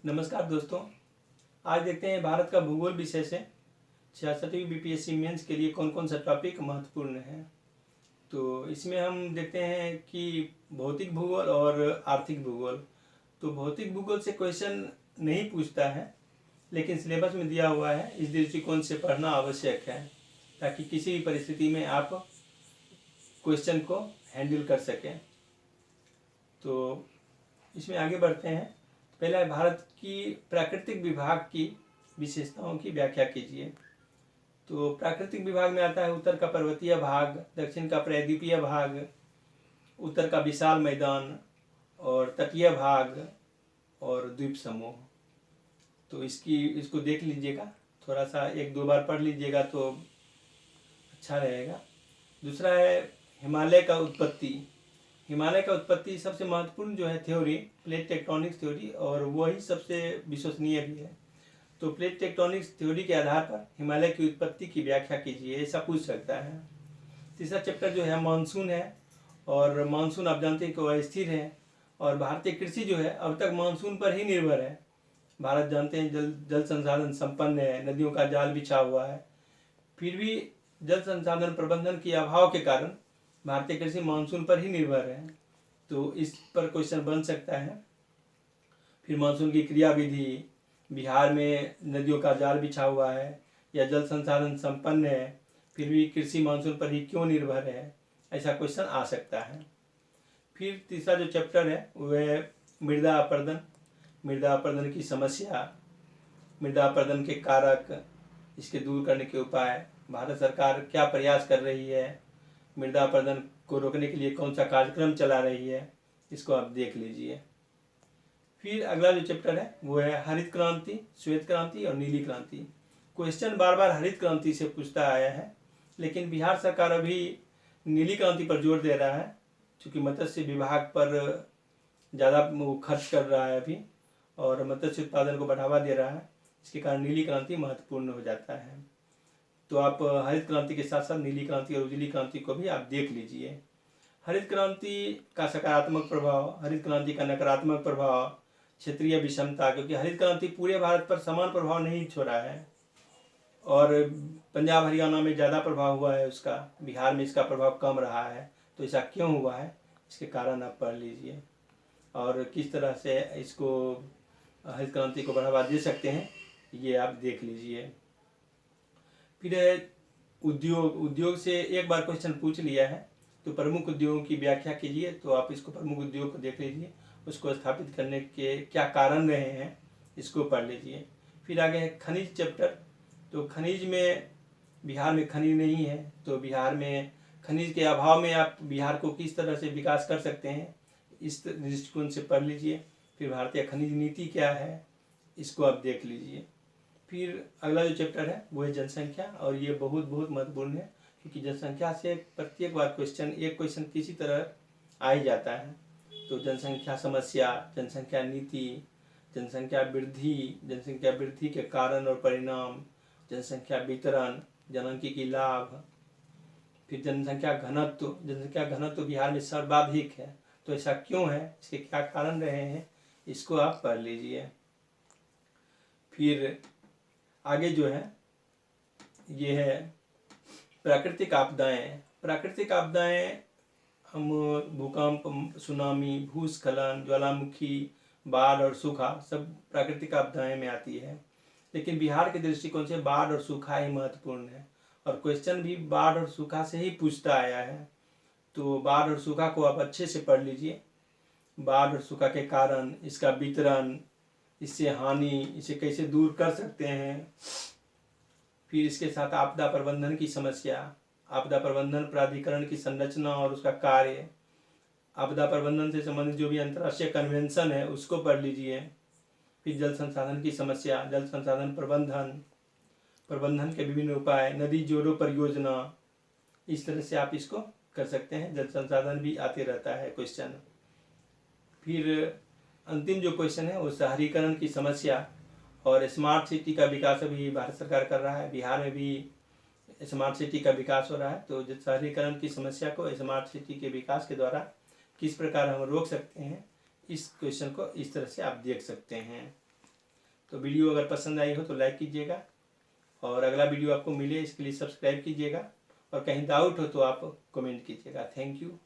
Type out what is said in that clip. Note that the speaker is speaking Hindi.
नमस्कार दोस्तों, आज देखते हैं भारत का भूगोल विषय से 66वीं बीपीएससी मेंस के लिए कौन कौन सा टॉपिक महत्वपूर्ण है। तो इसमें हम देखते हैं कि भौतिक भूगोल और आर्थिक भूगोल। तो भौतिक भूगोल से क्वेश्चन नहीं पूछता है, लेकिन सिलेबस में दिया हुआ है, इस दृष्टिकोण से पढ़ना आवश्यक है ताकि किसी भी परिस्थिति में आप क्वेश्चन को हैंडल कर सकें। तो इसमें आगे बढ़ते हैं। पहला है, भारत की प्राकृतिक विभाग की विशेषताओं की व्याख्या कीजिए। तो प्राकृतिक विभाग में आता है उत्तर का पर्वतीय भाग, दक्षिण का प्रायद्वीपीय भाग, उत्तर का विशाल मैदान और तटीय भाग और द्वीप समूह। तो इसको देख लीजिएगा, थोड़ा सा एक दो बार पढ़ लीजिएगा तो अच्छा रहेगा। दूसरा है हिमालय का उत्पत्ति। हिमालय का उत्पत्ति सबसे महत्वपूर्ण जो है थ्योरी, प्लेट टेक्टोनिक्स थ्योरी, और वही सबसे विश्वसनीय भी है। तो प्लेट टेक्टोनिक्स थ्योरी के आधार पर हिमालय की उत्पत्ति की व्याख्या कीजिए, ऐसा पूछ सकता है। तीसरा चैप्टर जो है मानसून है, और मानसून आप जानते हैं कि वह स्थिर है, और भारतीय कृषि जो है अब तक मानसून पर ही निर्भर है। भारत जानते हैं जल संसाधन संपन्न है, नदियों का जाल बिछा हुआ है, फिर भी जल संसाधन प्रबंधन के अभाव के कारण भारतीय कृषि मानसून पर ही निर्भर है। तो इस पर क्वेश्चन बन सकता है। फिर मानसून की क्रिया विधि, बिहार में नदियों का जाल बिछा हुआ है या जल संसाधन संपन्न है, फिर भी कृषि मानसून पर ही क्यों निर्भर है, ऐसा क्वेश्चन आ सकता है। फिर तीसरा जो चैप्टर है वह मृदा अपरदन। मृदा अपरदन की समस्या, मृदा अपरदन के कारक, इसके दूर करने के उपाय, भारत सरकार क्या प्रयास कर रही है, मृदा अपरदन को रोकने के लिए कौन सा कार्यक्रम चला रही है, इसको आप देख लीजिए। फिर अगला जो चैप्टर है वो है हरित क्रांति, श्वेत क्रांति और नीली क्रांति। क्वेश्चन बार बार हरित क्रांति से पूछता आया है, लेकिन बिहार सरकार अभी नीली क्रांति पर जोर दे रहा है, क्योंकि मत्स्य विभाग पर ज़्यादा खर्च कर रहा है अभी और मत्स्य उत्पादन को बढ़ावा दे रहा है। इसके कारण नीली क्रांति महत्वपूर्ण हो जाता है। तो आप हरित क्रांति के साथ साथ नीली क्रांति और उजली क्रांति को भी आप देख लीजिए। हरित क्रांति का सकारात्मक प्रभाव, हरित क्रांति का नकारात्मक प्रभाव, क्षेत्रीय विषमता, क्योंकि हरित क्रांति पूरे भारत पर समान प्रभाव नहीं छोड़ा है, और पंजाब हरियाणा में ज़्यादा प्रभाव हुआ है उसका, बिहार में इसका प्रभाव कम रहा है। तो ऐसा क्यों हुआ है, इसके कारण आप पढ़ लीजिए, और किस तरह से इसको हरित क्रांति को बढ़ावा दे सकते हैं ये आप देख लीजिए। फिर उद्योग से एक बार क्वेश्चन पूछ लिया है, तो प्रमुख उद्योगों की व्याख्या कीजिए। तो आप इसको प्रमुख उद्योग को देख लीजिए, उसको स्थापित करने के क्या कारण रहे हैं, इसको पढ़ लीजिए। फिर आगे है खनिज चैप्टर। तो खनिज में बिहार में खनिज नहीं है, तो बिहार में खनिज के अभाव में आप बिहार को किस तरह से विकास कर सकते हैं, इस दृष्टिकोण से पढ़ लीजिए। फिर भारतीय खनिज नीति क्या है, इसको आप देख लीजिए। फिर अगला जो चैप्टर है वो है जनसंख्या, और ये बहुत महत्वपूर्ण है, क्योंकि जनसंख्या से प्रत्येक बार एक क्वेश्चन किसी तरह आ ही जाता है। तो जनसंख्या समस्या, जनसंख्या नीति, जनसंख्या वृद्धि के कारण और परिणाम, जनसंख्या वितरण, जनसांख्यिकी लाभ, फिर जनसंख्या घनत्व बिहार में सर्वाधिक है, तो ऐसा क्यों है, इसके क्या कारण रहे हैं, इसको आप पढ़ लीजिए। फिर आगे जो है ये है प्राकृतिक आपदाएं। प्राकृतिक आपदाएं हम भूकंप, सुनामी, भूस्खलन, ज्वालामुखी, बाढ़ और सूखा सब प्राकृतिक आपदाएं में आती है, लेकिन बिहार के दृष्टिकोण से बाढ़ और सूखा ही महत्वपूर्ण है, और क्वेश्चन भी बाढ़ और सूखा से ही पूछता आया है। तो बाढ़ और सूखा को आप अच्छे से पढ़ लीजिए। बाढ़ और सूखा के कारण, इसका वितरण, इससे हानि, इसे कैसे दूर कर सकते हैं। फिर इसके साथ आपदा प्रबंधन की समस्या, आपदा प्रबंधन प्राधिकरण की संरचना और उसका कार्य, आपदा प्रबंधन से संबंधित जो भी अंतर्राष्ट्रीय कन्वेंशन है उसको पढ़ लीजिए। फिर जल संसाधन की समस्या, जल संसाधन प्रबंधन के विभिन्न उपाय, नदी जोड़ो परियोजना, इस तरह से आप इसको कर सकते हैं। जल संसाधन भी आते रहता है क्वेश्चन। फिर अंतिम जो क्वेश्चन है वो शहरीकरण की समस्या और स्मार्ट सिटी का विकास अभी भारत सरकार कर रहा है, बिहार में भी स्मार्ट सिटी का विकास हो रहा है। तो शहरीकरण की समस्या को स्मार्ट सिटी के विकास के द्वारा किस प्रकार हम रोक सकते हैं, इस क्वेश्चन को इस तरह से आप देख सकते हैं। तो वीडियो अगर पसंद आई हो तो लाइक कीजिएगा, और अगला वीडियो आपको मिले इसके लिए सब्सक्राइब कीजिएगा, और कहीं डाउट हो तो आप कमेंट कीजिएगा। Thank you.